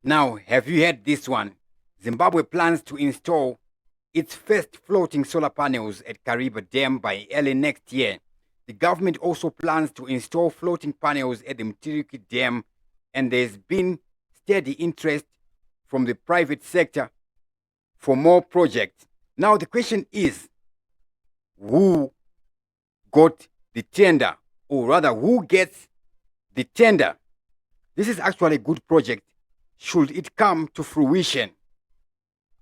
Now, have you heard this one? Zimbabwe plans to install its first floating solar panels at Kariba Dam by early next year. The government also plans to install floating panels at the Mtiriki Dam, and there's been steady interest from the private sector for more projects. Now, the question is, who got the tender, or rather, who gets the tender? This is actually a good project should it come to fruition.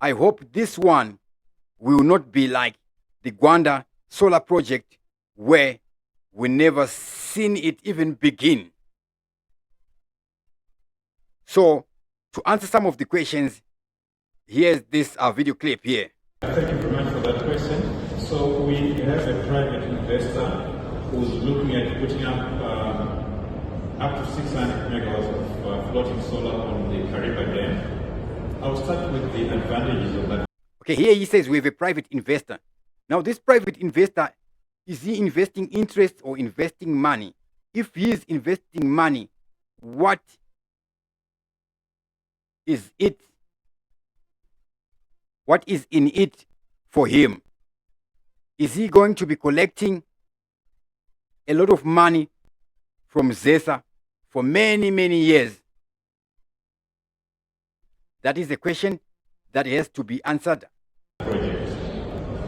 I hope this one will not be like the Gwanda solar project where we never seen it even begin. So, to answer some of the questions, here's this video clip here. Thank you very much for that question. So we have a private investor who's looking at putting up to 600 megawatts of floating solar on the Kariba Dam. I'll start with the advantages of that. Okay, here he says we have a private investor. Now, this private investor, is he investing interest or investing money? If he is investing money, what is it? What is in it for him? Is he going to be collecting a lot of money from ZESA for many, many years? That is a question that has to be answered. Project.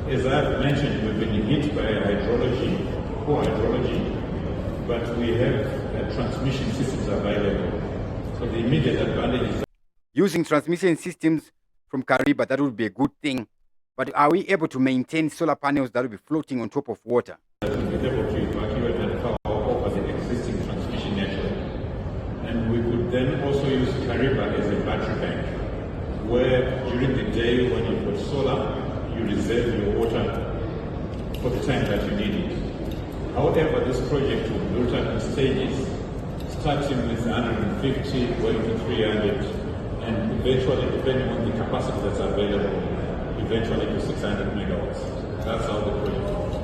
As I've mentioned, we've been hit by hydrology, poor hydrology, but we have transmission systems available. So the immediate advantage is using transmission systems from Kariba. That would be a good thing. But are we able to maintain solar panels that will be floating on top of water? that we'll be able to evacuate that power over the existing transmission network. And we could then also use Kariba as a battery bank, where during the day when you've got solar, you reserve your water for the time that you need it. However, this project will be built up in stages, starting with 150, going to 300, and eventually, depending on the capacity that's available, eventually to 600 megawatts. That's how the project works.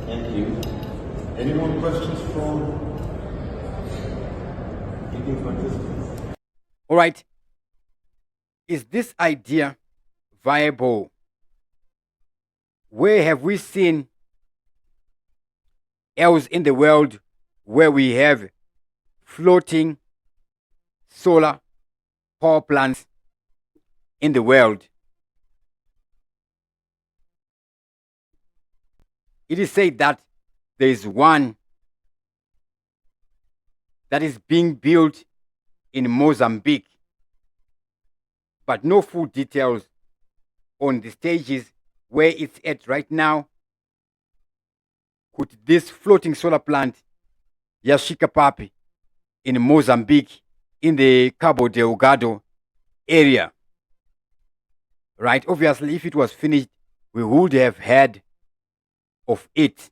Thank you. Any more questions from meeting participants? All right. Is this idea viable? Where have we seen else in the world where we have floating solar power plants in the world? It is said that there is one that is being built in Mozambique, but no full details on the stages where it's at right now. Could this floating solar plant, Yashika Papi, in Mozambique, in the Cabo Delgado area, right? Obviously, if it was finished, we would have heard of it.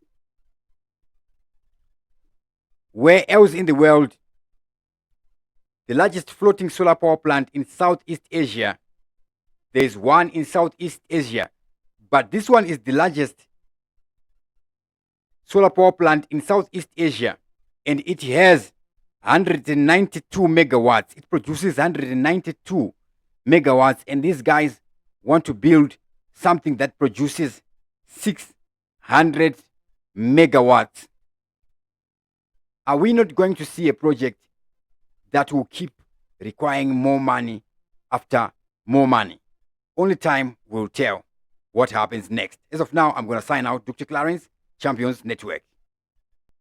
Where else in the world? The largest floating solar power plant in Southeast Asia. There is one in Southeast Asia, but this one is the largest solar power plant in Southeast Asia, and it has 192 megawatts. It produces 192 megawatts, and these guys want to build something that produces 600 megawatts. Are we not going to see a project that will keep requiring more money after more money? Only time will tell what happens next. As of now, I'm going to sign out. Dr. Clarence, Champions Network.